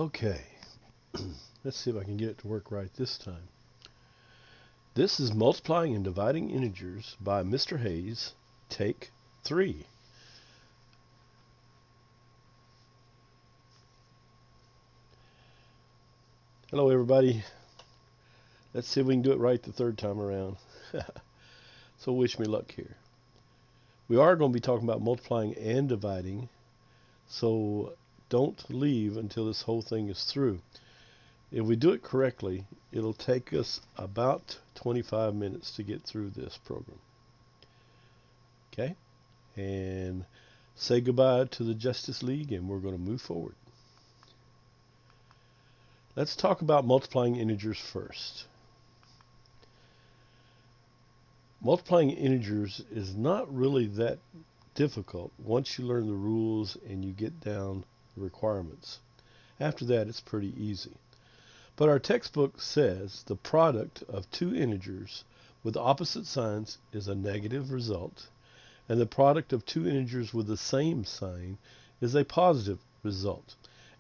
Okay, let's see if I can get it to work right this time. This is Multiplying and Dividing Integers by Mr. Hayes, Take 3. Hello everybody. Let's see if we can do it right the third time around. So wish me luck here. We are going to be talking about multiplying and dividing, so don't leave until this whole thing is through. If we do it correctly, it'll take us about 25 minutes to get through this program. Okay? And say goodbye to the Justice League, and we're going to move forward. Let's talk about multiplying integers first. Multiplying integers is not really that difficult once you learn the rules and you get down the requirements. After that, it's pretty easy. But our textbook says the product of two integers with opposite signs is a negative result, and the product of two integers with the same sign is a positive result.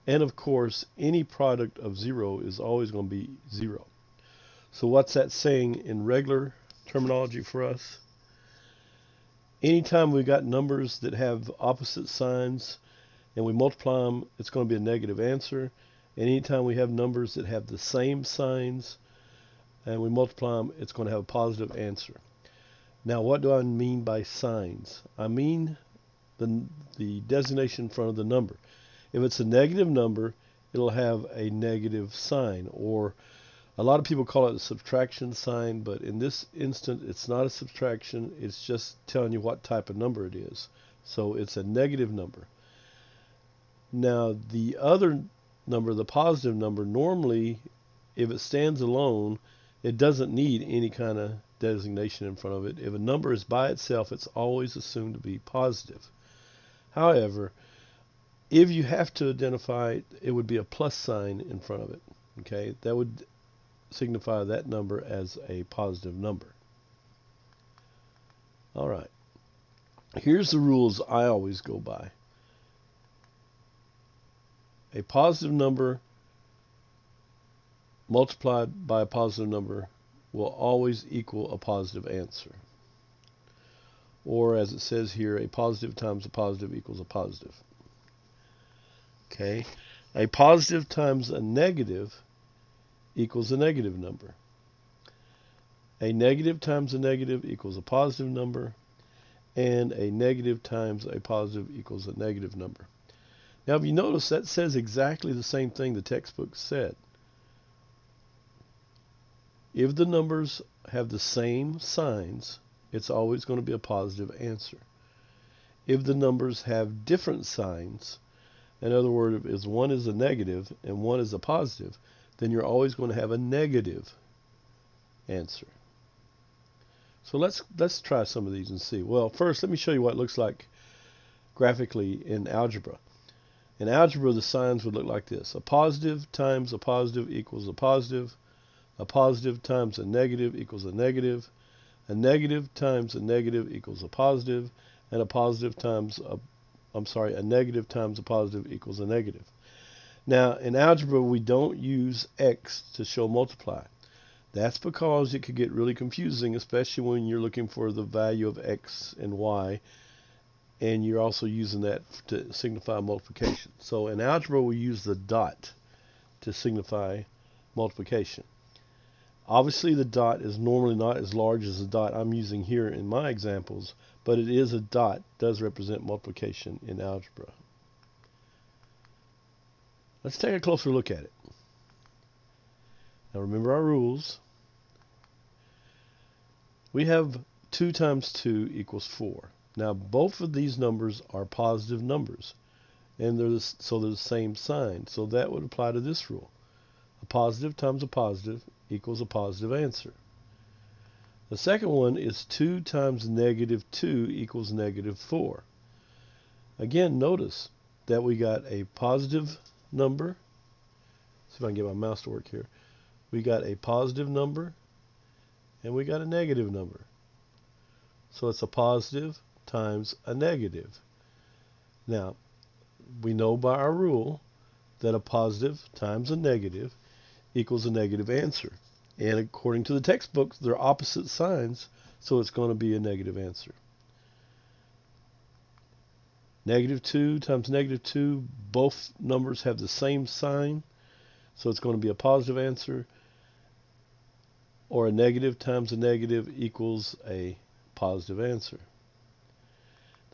And of course, any product of 0 is always going to be 0. So what's that saying in regular terminology for us? Anytime we've got numbers that have opposite signs and we multiply them, it's going to be a negative answer. And anytime we have numbers that have the same signs and we multiply them, it's going to have a positive answer. Now, what do I mean by signs? I mean the designation in front of the number. If it's a negative number, it'll have a negative sign, or a lot of people call it a subtraction sign, but in this instant, it's not a subtraction. It's just telling you what type of number it is. So it's a negative number. Now, the other number, the positive number, normally, if it stands alone, it doesn't need any kind of designation in front of it. If a number is by itself, it's always assumed to be positive. However, if you have to identify it, it would be a plus sign in front of it. Okay, that would signify that number as a positive number. All right. Here's the rules I always go by. A positive number multiplied by a positive number will always equal a positive answer. Or as it says here, a positive times a positive equals a positive. Okay, a positive times a negative equals a negative number. A negative times a negative equals a positive number, and a negative times a positive equals a negative number. Now, if you notice, that says exactly the same thing the textbook said. If the numbers have the same signs, it's always going to be a positive answer. If the numbers have different signs, in other words, if one is a negative and one is a positive, then you're always going to have a negative answer. So let's try some of these and see. Well, first, let me show you what it looks like graphically in algebra. In algebra, the signs would look like this. A positive times a positive equals a positive. A positive times a negative equals a negative. A negative times a negative equals a positive. And a positive times a negative times a positive equals a negative. Now, in algebra, we don't use x to show multiply. That's because it could get really confusing, especially when you're looking for the value of x and y, and you're also using that to signify multiplication. So in algebra, we use the dot to signify multiplication. Obviously, the dot is normally not as large as the dot I'm using here in my examples, but it is a dot, does represent multiplication in algebra. Let's take a closer look at it. Now remember our rules. We have 2 times 2 equals 4. Now both of these numbers are positive numbers, and they're the same sign. So that would apply to this rule. A positive times a positive equals a positive answer. The second one is 2 times negative 2 equals negative 4. Again, notice that we got a positive number. See if I can get my mouse to work here. We got a positive number and we got a negative number. So it's a positive times a negative. Now, we know by our rule that a positive times a negative equals a negative answer. And according to the textbooks, they're opposite signs, so it's going to be a negative answer. -2 times -2, both numbers have the same sign, so it's going to be a positive answer. Or a negative times a negative equals a positive answer.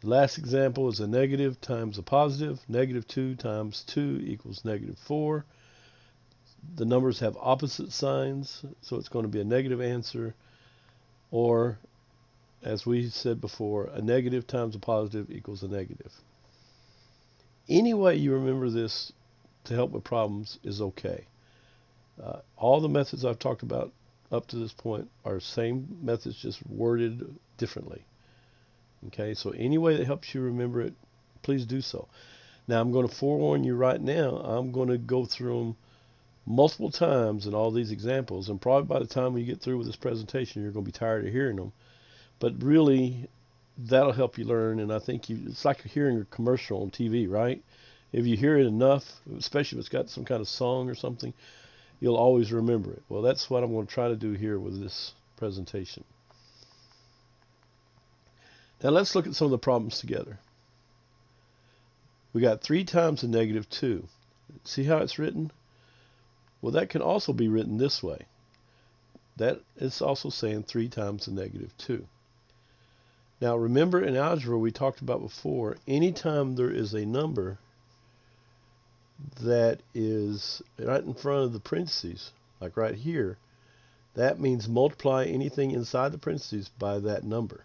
The last example is a negative times a positive. -2 times 2 equals -4. The numbers have opposite signs, so it's going to be a negative answer. Or, as we said before, a negative times a positive equals a negative. Any way you remember this to help with problems is okay. All the methods I've talked about up to this point are same methods, just worded differently. Okay, so any way that helps you remember it, please do so. Now, I'm going to forewarn you right now, I'm going to go through them multiple times in all these examples, and probably by the time you get through with this presentation, you're going to be tired of hearing them. But really, that'll help you learn, and I think it's like hearing a commercial on TV, right? If you hear it enough, especially if it's got some kind of song or something, you'll always remember it. Well, that's what I'm going to try to do here with this presentation. Now let's look at some of the problems together. We got 3 times a -2. See how it's written? Well, that can also be written this way. That is also saying 3 times a -2. Now remember, in algebra we talked about before, anytime there is a number that is right in front of the parentheses, like right here, that means multiply anything inside the parentheses by that number.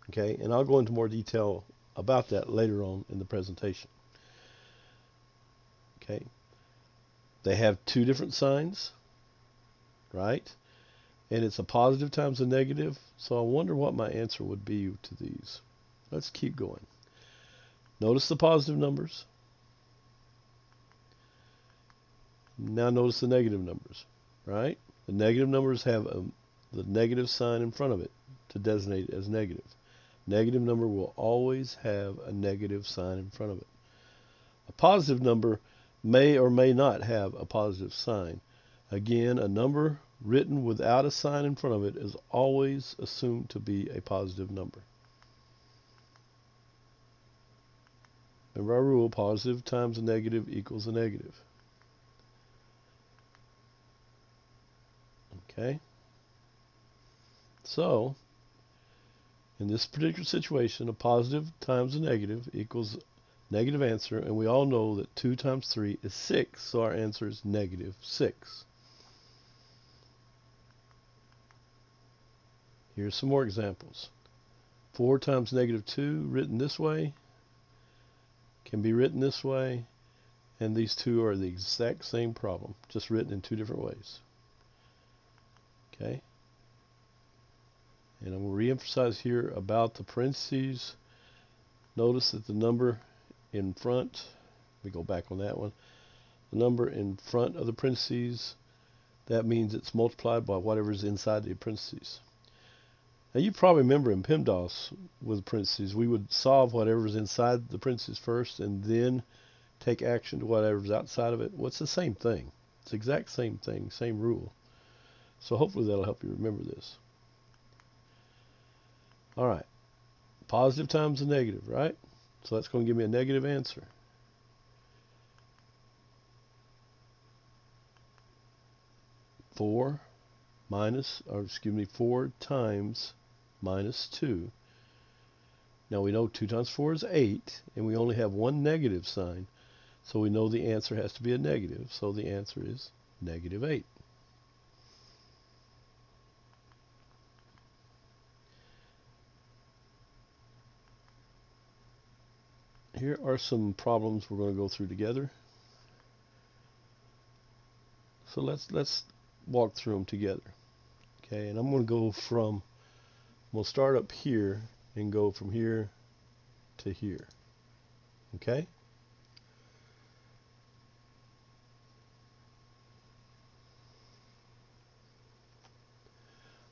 Okay, and I'll go into more detail about that later on in the presentation. Okay, they have 2 different signs, right? And it's a positive times a negative, so I wonder what my answer would be to these. Let's keep going. Notice the positive numbers. Now notice the negative numbers, right? The negative numbers have the negative sign in front of it to designate it as negative. Negative number will always have a negative sign in front of it. A positive number may or may not have a positive sign. Again, a number written without a sign in front of it is always assumed to be a positive number. Remember our rule, positive times a negative equals a negative. Okay? So, in this particular situation, a positive times a negative equals negative answer, and we all know that 2 times 3 is 6, so our answer is -6. Here's some more examples. 4 times -2 written this way can be written this way, and these two are the exact same problem, just written in 2 different ways. Okay? And I'm going to re-emphasize here about the parentheses. Notice that the number in front, we go back on that one, the number in front of the parentheses, that means it's multiplied by whatever's inside the parentheses. Now you probably remember in PEMDAS with parentheses, we would solve whatever's inside the parentheses first and then take action to whatever's outside of it. Well, it's the same thing. It's the exact same thing, same rule. So hopefully that'll help you remember this. All right, positive times a negative, right? So that's going to give me a negative answer. Four times -2. Now we know 2 times 4 is 8, and we only have one negative sign, so we know the answer has to be a negative, so the answer is -8. Here are some problems we're going to go through together. So let's walk through them together. Okay, and I'm going to go from, we'll start up here and go from here to here. Okay?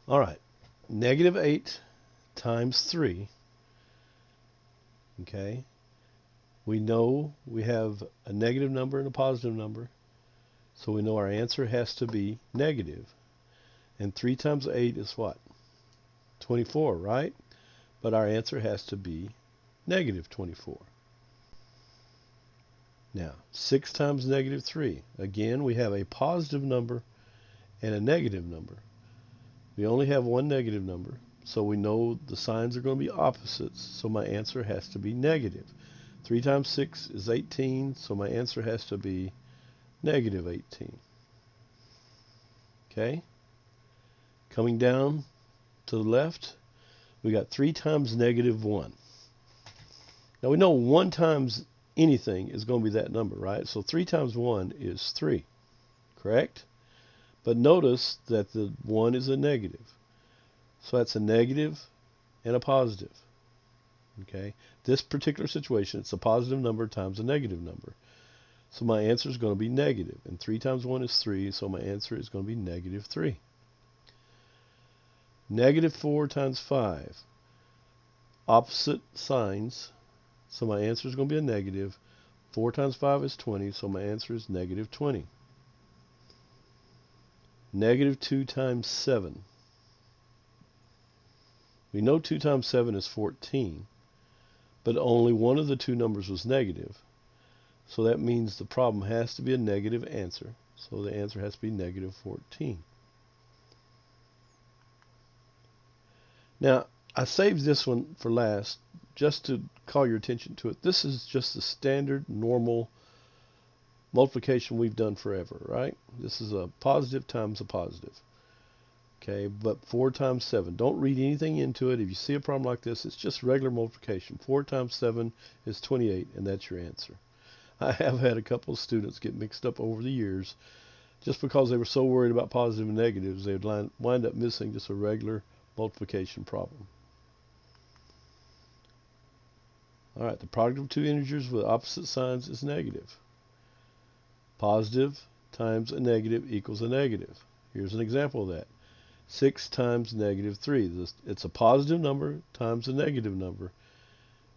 All right, -8 times 3. Okay, We know we have a negative number and a positive number, so we know our answer has to be negative. And 3 times 8 is what? 24, right? But our answer has to be negative 24. Now, 6 times negative 3. Again, we have a positive number and a negative number. We only have one negative number, so we know the signs are going to be opposites, so my answer has to be negative. 3 times 6 is 18, so my answer has to be negative 18. Okay? Coming down to the left, we got 3 times negative 1. Now we know 1 times anything is going to be that number, right? So 3 times 1 is 3, correct? But notice that the 1 is a negative. So that's a negative and a positive. Okay? This particular situation, it's a positive number times a negative number. So my answer is going to be negative. And 3 times 1 is 3, so my answer is going to be negative 3. Negative 4 times 5. Opposite signs. So my answer is going to be a negative. 4 times 5 is 20, so my answer is negative 20. Negative 2 times 7. We know 2 times 7 is 14, but only one of the two numbers was negative. So that means the problem has to be a negative answer. So the answer has to be negative 14. Now, I saved this one for last just to call your attention to it. This is just the standard, normal multiplication we've done forever, right? This is a positive times a positive. Okay, but 4 times 7. Don't read anything into it. If you see a problem like this, it's just regular multiplication. 4 times 7 is 28, and that's your answer. I have had a couple of students get mixed up over the years just because they were so worried about positive and negatives, they would wind up missing just a regular multiplication problem. All right, the product of two integers with opposite signs is negative. Positive times a negative equals a negative. Here's an example of that. 6 times negative 3. It's a positive number times a negative number.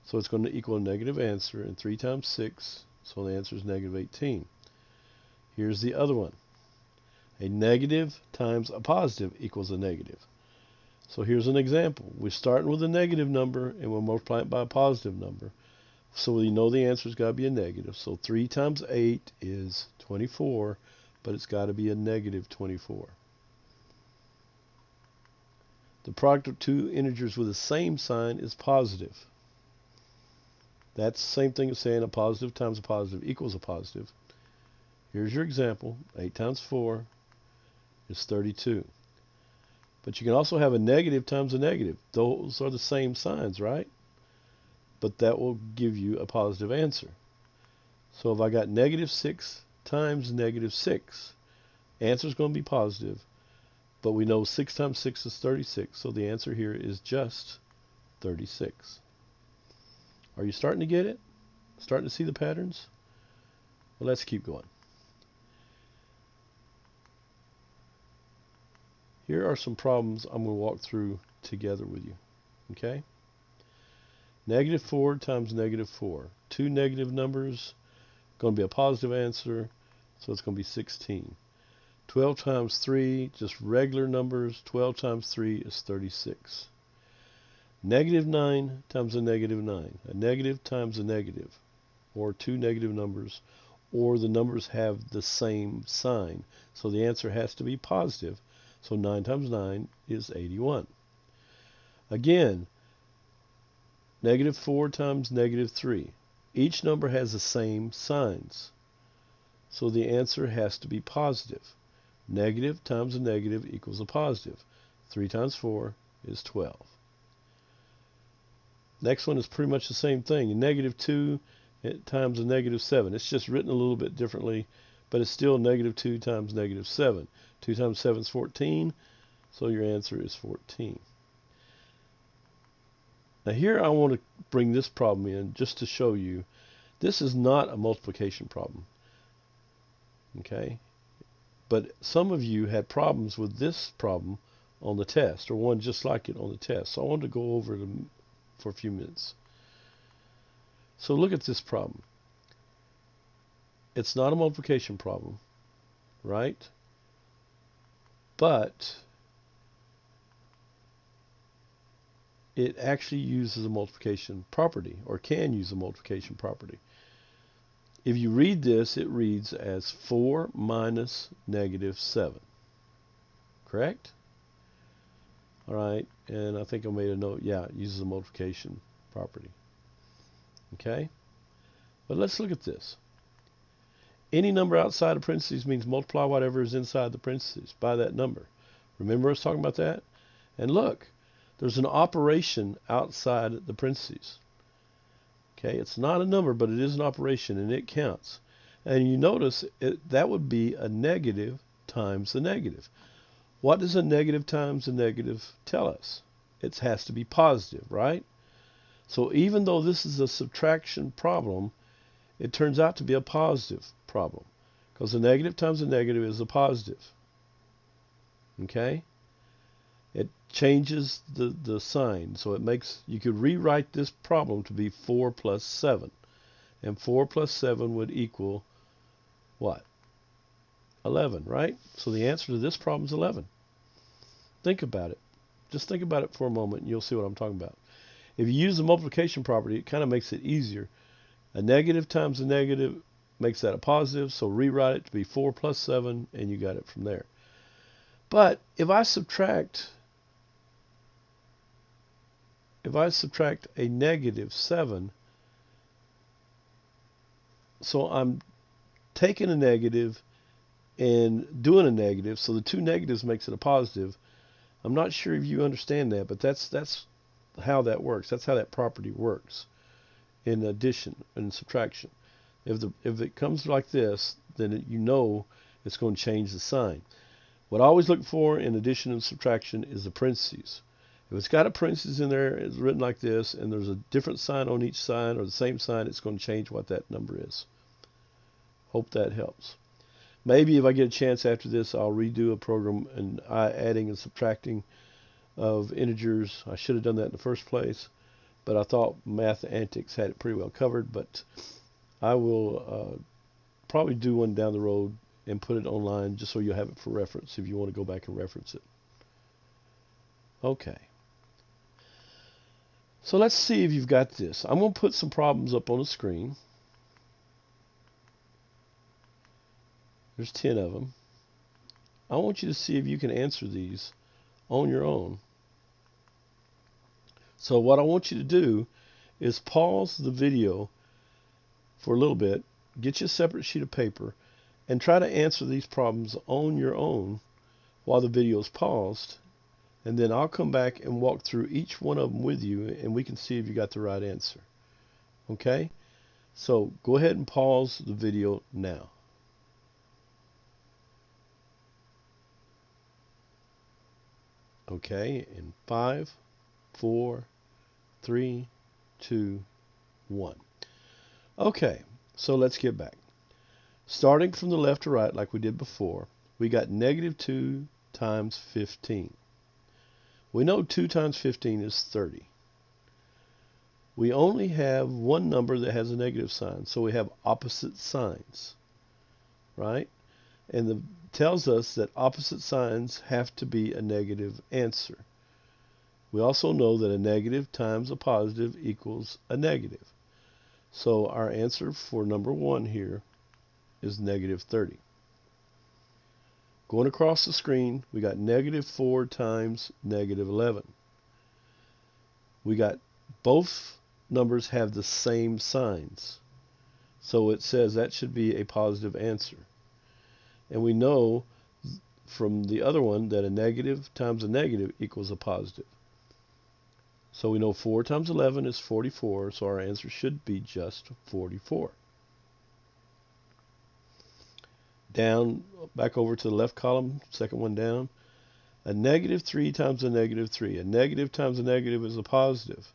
So it's going to equal a negative answer. And 3 times 6, so the answer is negative 18. Here's the other one. A negative times a positive equals a negative. So here's an example. We're starting with a negative number and we'll multiply it by a positive number. So we know the answer's got to be a negative. So 3 times 8 is 24, but it's got to be a negative 24. The product of two integers with the same sign is positive. That's the same thing as saying a positive times a positive equals a positive. Here's your example. 8 times 4 is 32. But you can also have a negative times a negative. Those are the same signs, right? But that will give you a positive answer. So if I got negative 6 times negative 6, answer is going to be positive. But we know 6 times 6 is 36, so the answer here is just 36. Are you starting to get it? Starting to see the patterns? Well, let's keep going. Here are some problems I'm going to walk through together with you. Okay? Negative 4 times negative 4. Two negative numbers, going to be a positive answer, so it's going to be 16. 12 times 3, just regular numbers. 12 times 3 is 36. Negative 9 times a negative 9. A negative times a negative, or two negative numbers, or the numbers have the same sign. So the answer has to be positive. So 9 times 9 is 81. Again, negative 4 times negative 3. Each number has the same signs. So the answer has to be positive. Negative times a negative equals a positive. 3 times 4 is 12. Next one is pretty much the same thing. Negative 2 times a negative 7. It's just written a little bit differently, but it's still negative 2 times negative 7. 2 times 7 is 14, so your answer is 14. Now here I want to bring this problem in just to show you this is not a multiplication problem. Okay? But some of you had problems with this problem on the test, or one just like it on the test. So I wanted to go over it for a few minutes. So look at this problem. It's not a multiplication problem, right? But it actually uses a multiplication property, or can use a multiplication property. If you read this, it reads as 4 minus negative 7. Correct? All right, and I think I made a note. Yeah, it uses a multiplication property. Okay? But let's look at this. Any number outside of parentheses means multiply whatever is inside the parentheses by that number. Remember us talking about that? And look, there's an operation outside the parentheses. Okay, it's not a number, but it is an operation, and it counts. And you notice that would be a negative times the negative. What does a negative times a negative tell us? It has to be positive, right? So even though this is a subtraction problem, it turns out to be a positive problem, because a negative times a negative is a positive. Okay? It changes the sign, so it makes, you could rewrite this problem to be 4 plus 7. And 4 plus 7 would equal what? 11, right? So the answer to this problem is 11. Think about it. Just think about it for a moment and you'll see what I'm talking about. If you use the multiplication property, it kind of makes it easier. A negative times a negative makes that a positive, so rewrite it to be 4 plus 7, and you got it from there. But if I subtract a negative 7, so I'm taking a negative and doing a negative, so the two negatives makes it a positive. I'm not sure if you understand that, but that's how that works. That's how that property works in addition and subtraction. If it comes like this, then you know it's going to change the sign. What I always look for in addition and subtraction is the parentheses. If it's got a parentheses in there, it's written like this, and there's a different sign on each side or the same sign, it's going to change what that number is. Hope that helps. Maybe if I get a chance after this, I'll redo a program and adding and subtracting of integers. I should have done that in the first place, but I thought Math Antics had it pretty well covered. But I will probably do one down the road and put it online just so you'll have it for reference if you want to go back and reference it. Okay. So let's see if you've got this. I'm going to put some problems up on the screen. There's 10 of them. I want you to see if you can answer these on your own. So what I want you to do is pause the video for a little bit, get you a separate sheet of paper, and try to answer these problems on your own while the video is paused. And then I'll come back and walk through each one of them with you, and we can see if you got the right answer. Okay? So go ahead and pause the video now. Okay, in 5, 4, 3, 2, 1. Okay, so let's get back. Starting from the left to right like we did before, we got negative 2 times 15. We know 2 times 15 is 30. We only have one number that has a negative sign, so we have opposite signs, right? And it tells us that opposite signs have to be a negative answer. We also know that a negative times a positive equals a negative. So our answer for number 1 here is negative 30. Going across the screen, we got negative 4 times negative 11. We got both numbers have the same signs. So it says that should be a positive answer. And we know from the other one that a negative times a negative equals a positive. So we know 4 times 11 is 44, so our answer should be just 44. Down, back over to the left column, second one down. A negative 3 times a negative 3. A negative times a negative is a positive.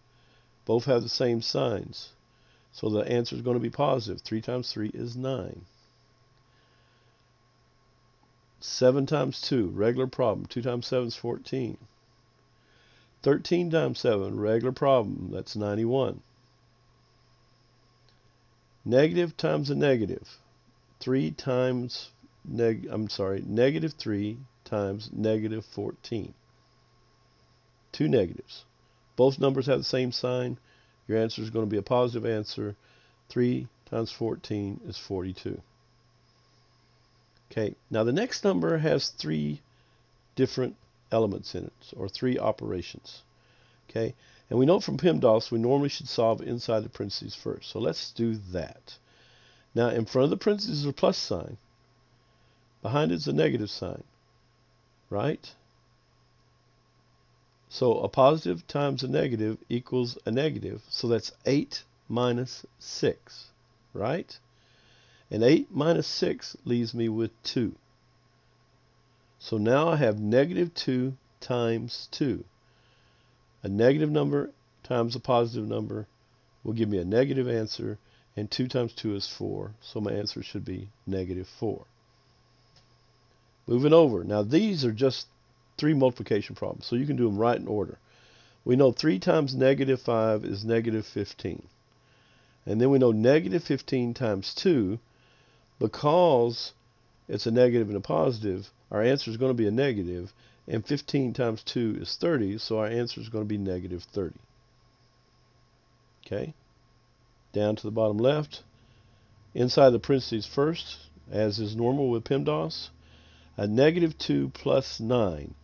Both have the same signs. So the answer is going to be positive. 3 times 3 is 9. 7 times 2, regular problem. 2 times 7 is 14. 13 times 7, regular problem. That's 91. Negative times a negative. 3 times negative 3 times negative 14. Two negatives. Both numbers have the same sign. Your answer is going to be a positive answer. 3 times 14 is 42. Okay, now the next number has 3 different elements in it, or 3 operations. Okay, and we know from PEMDAS we normally should solve inside the parentheses first. So let's do that. Now in front of the parentheses is a plus sign. Behind it is a negative sign, right? So a positive times a negative equals a negative. So that's 8 minus 6, right? And 8 minus 6 leaves me with 2. So now I have negative 2 times 2. A negative number times a positive number will give me a negative answer, and 2 times 2 is 4, so my answer should be negative 4. Moving over. Now these are just 3 multiplication problems, so you can do them right in order. We know 3 times negative 5 is negative 15. And then we know negative 15 times 2, because it's a negative and a positive, our answer is going to be a negative, and 15 times 2 is 30, so our answer is going to be negative 30. Okay? Down to the bottom left. Inside the parentheses first, as is normal with PEMDAS, a negative 2 plus 9.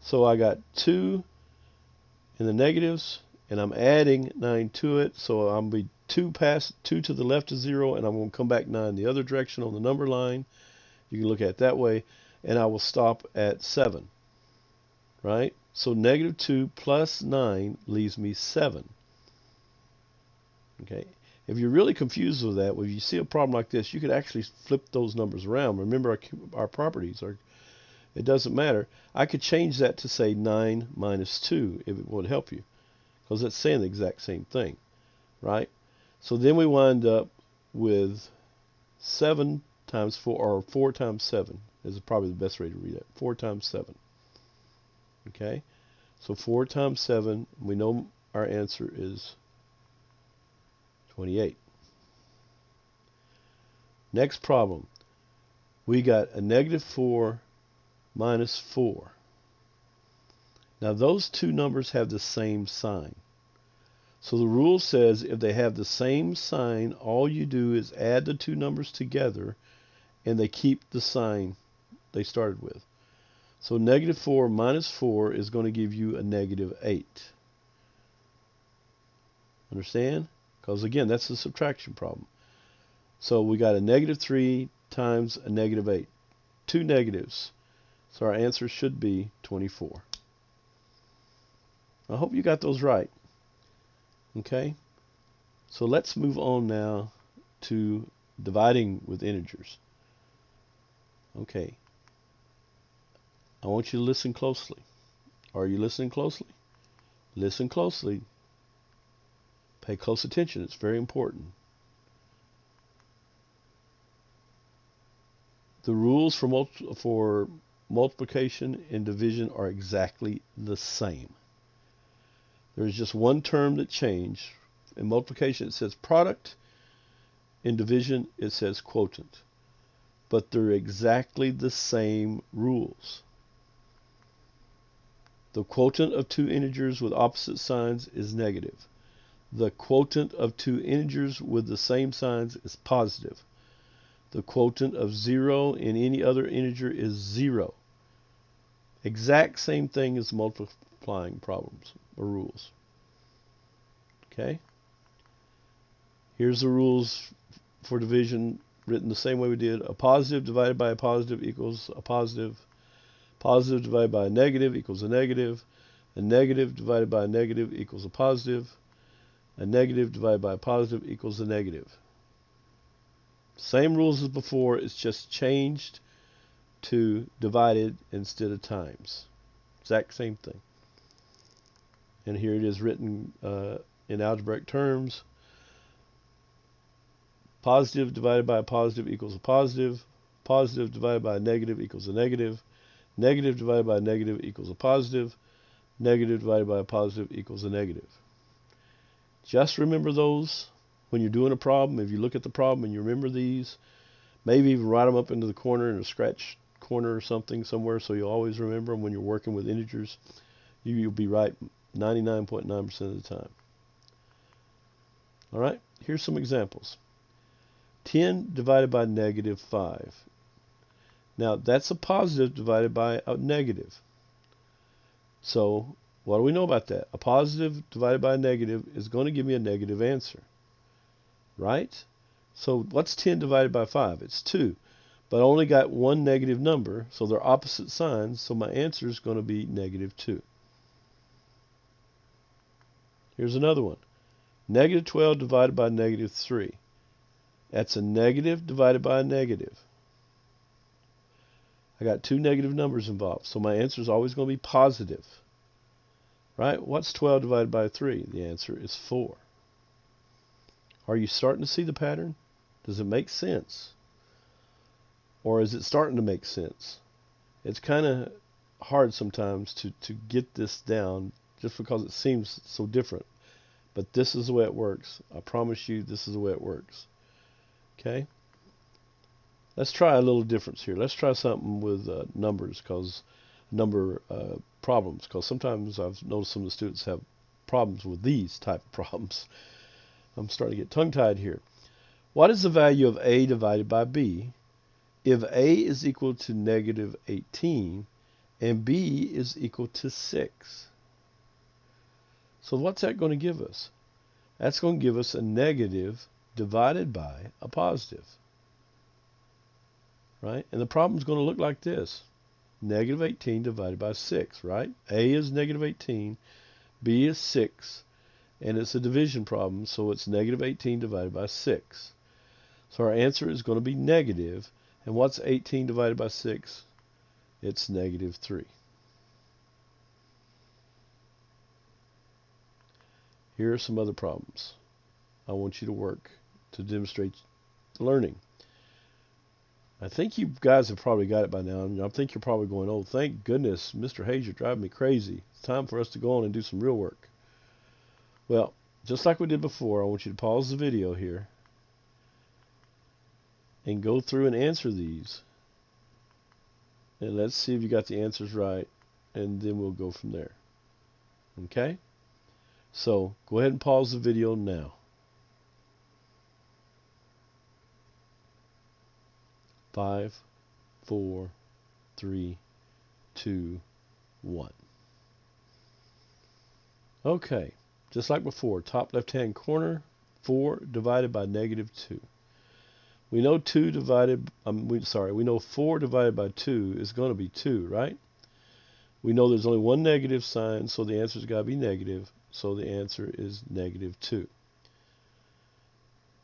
So I got 2 in the negatives, and I'm adding 9 to it, so I'm going to be 2 to the left of 0, and I'm going to come back 9 the other direction on the number line. You can look at it that way, and I will stop at 7. Right? So negative 2 plus 9 leaves me 7. Okay? If you're really confused with that, when you see a problem like this, you could actually flip those numbers around. Remember, our properties are, it doesn't matter. I could change that to say 9 minus 2 if it would help you, because it's saying the exact same thing, right? So then we wind up with 7 times 4, or 4 times 7 is probably the best way to read it. 4 times 7. Okay? So 4 times 7, we know our answer is 28. Next problem. We got a negative 4 minus 4. Now those two numbers have the same sign. So the rule says if they have the same sign, all you do is add the two numbers together and they keep the sign they started with. So negative 4 minus 4 is going to give you a negative 8. Understand? Because again, that's a subtraction problem. So we got a negative 3 times a negative 8. Two negatives. So our answer should be 24. I hope you got those right. Okay? So let's move on now to dividing with integers. Okay. I want you to listen closely. Are you listening closely? Listen closely. Pay close attention. It's very important. The rules for multiplication and division are exactly the same. There's just one term that changed. In multiplication it says product. In division it says quotient. But they're exactly the same rules. The quotient of two integers with opposite signs is negative. The quotient of two integers with the same signs is positive. The quotient of 0 in any other integer is 0. Exact same thing as multiplying problems or rules. Okay? Here's the rules for division written the same way we did. A positive divided by a positive equals a positive. Positive divided by a negative equals a negative. A negative divided by a negative equals a positive. A negative divided by a positive equals a negative. Same rules as before, it's just changed to divided instead of times. Exact same thing. And here it is written in algebraic terms. Positive divided by a positive equals a positive. Positive divided by a negative equals a negative. Negative divided by a negative equals a positive. Negative divided by a positive equals a negative. Just remember those when you're doing a problem, if you look at the problem and you remember these, maybe even write them up into the corner in a scratch corner or something somewhere so you'll always remember them when you're working with integers. You'll be right 99.9% of the time. All right, here's some examples. 10 divided by negative 5. Now, that's a positive divided by a negative. So, what do we know about that? A positive divided by a negative is going to give me a negative answer, right? So, what's 10 divided by 5? It's 2. But I only got one negative number, so they're opposite signs, so my answer is going to be negative 2. Here's another one. Negative 12 divided by negative 3. That's a negative divided by a negative. I got two negative numbers involved, so my answer is always going to be positive. Right? What's 12 divided by 3? The answer is 4. Are you starting to see the pattern? Does it make sense? Or is it starting to make sense? It's kind of hard sometimes to get this down just because it seems so different. But this is the way it works. I promise you this is the way it works. Okay? Let's try a little difference here. Let's try something with numbers, because number problems, because sometimes I've noticed some of the students have problems with these type of problems. I'm starting to get tongue-tied here. What is the value of a divided by b if a is equal to negative 18 and b is equal to 6? So what's that going to give us? That's going to give us a negative divided by a positive. Right? And the problem is going to look like this. Negative 18 divided by 6, right? A is negative 18, B is 6, and it's a division problem, so it's negative 18 divided by 6. So our answer is going to be negative, and what's 18 divided by 6? It's negative 3. Here are some other problems I want you to work to demonstrate learning. I think you guys have probably got it by now. I think you're probably going, oh, thank goodness, Mr. Hayes, you're driving me crazy. It's time for us to go on and do some real work. Well, just like we did before, I want you to pause the video here and go through and answer these. And let's see if you got the answers right, and then we'll go from there. Okay? So, go ahead and pause the video now. 5, 4, 3, 2, 1. Okay, just like before, top left-hand corner, 4 divided by negative 2. We know we know 4 divided by 2 is going to be 2, right? We know there's only one negative sign, so the answer's got to be negative, so the answer is negative 2.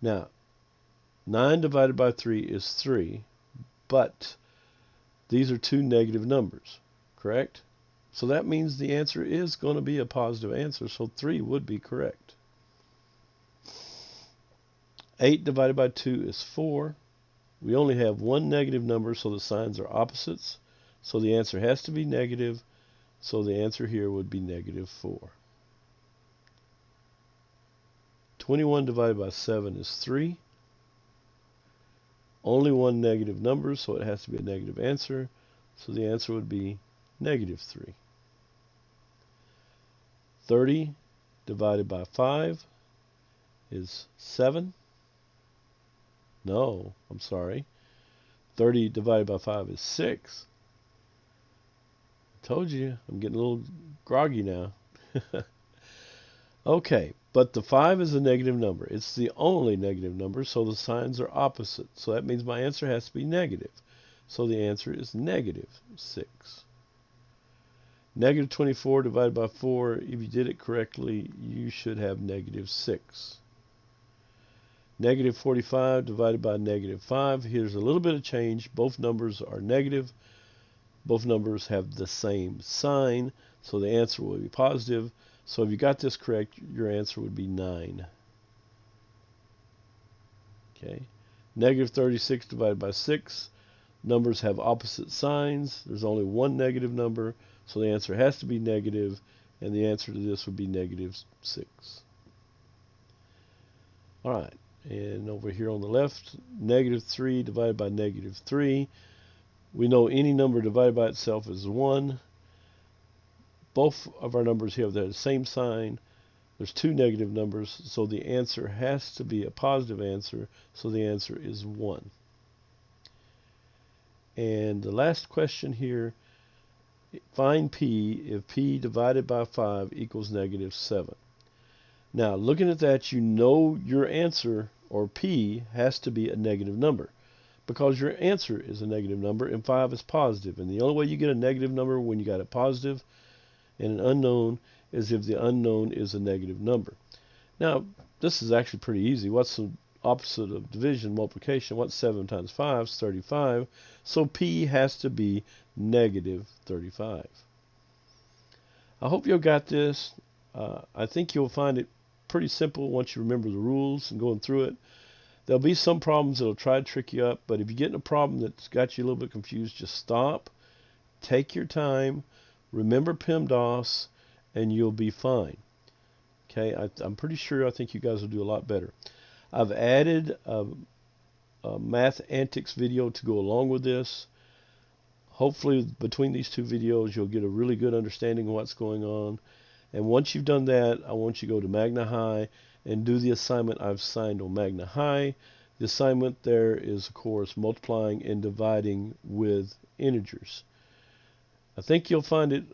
Now, 9 divided by 3 is 3. But these are two negative numbers, correct? So that means the answer is going to be a positive answer, so 3 would be correct. 8 divided by 2 is 4. We only have one negative number, so the signs are opposites. So the answer has to be negative, so the answer here would be negative 4. 21 divided by 7 is 3. Only one negative number, so it has to be a negative answer. So the answer would be negative 3. 30 divided by 5 is 7. No, I'm sorry. 30 divided by 5 is 6. I told you, I'm getting a little groggy now. Okay, but the 5 is a negative number. It's the only negative number, so the signs are opposite. So that means my answer has to be negative. So the answer is negative 6. Negative 24 divided by 4, if you did it correctly, you should have negative 6. Negative 45 divided by negative 5, here's a little bit of change. Both numbers are negative. Both numbers have the same sign, so the answer will be positive. So if you got this correct, your answer would be 9. Okay. Negative 36 divided by 6. Numbers have opposite signs. There's only one negative number, so the answer has to be negative, and the answer to this would be negative 6. All right, and over here on the left, negative 3 divided by negative 3. We know any number divided by itself is 1. Both of our numbers here have the same sign. There's two negative numbers, so the answer has to be a positive answer, so the answer is 1. And the last question here, find p if p divided by 5 equals negative 7. Now, looking at that, you know your answer, or p, has to be a negative number, because your answer is a negative number and 5 is positive. And the only way you get a negative number when you got a positive and an unknown is if the unknown is a negative number. Now, this is actually pretty easy. What's the opposite of division? Multiplication. What's 7 times 5 is 35. So p has to be negative 35. I hope you got this. I think you'll find it pretty simple once you remember the rules and going through it. There'll be some problems that'll try to trick you up, but if you get in a problem that's got you a little bit confused, just stop, take your time, remember PEMDAS, and you'll be fine. Okay, I'm pretty sure I think you guys will do a lot better. I've added a math antics video to go along with this. Hopefully between these two videos you'll get a really good understanding of what's going on. And once you've done that, I want you to go to Magna High and do the assignment I've assigned on Magna High. The assignment there is, of course, multiplying and dividing with integers. I think you'll find it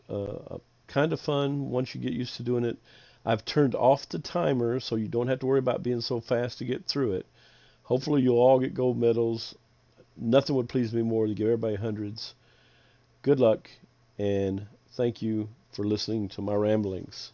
kind of fun once you get used to doing it. I've turned off the timer so you don't have to worry about being so fast to get through it. Hopefully you'll all get gold medals. Nothing would please me more than to give everybody hundreds. Good luck, and thank you for listening to my ramblings.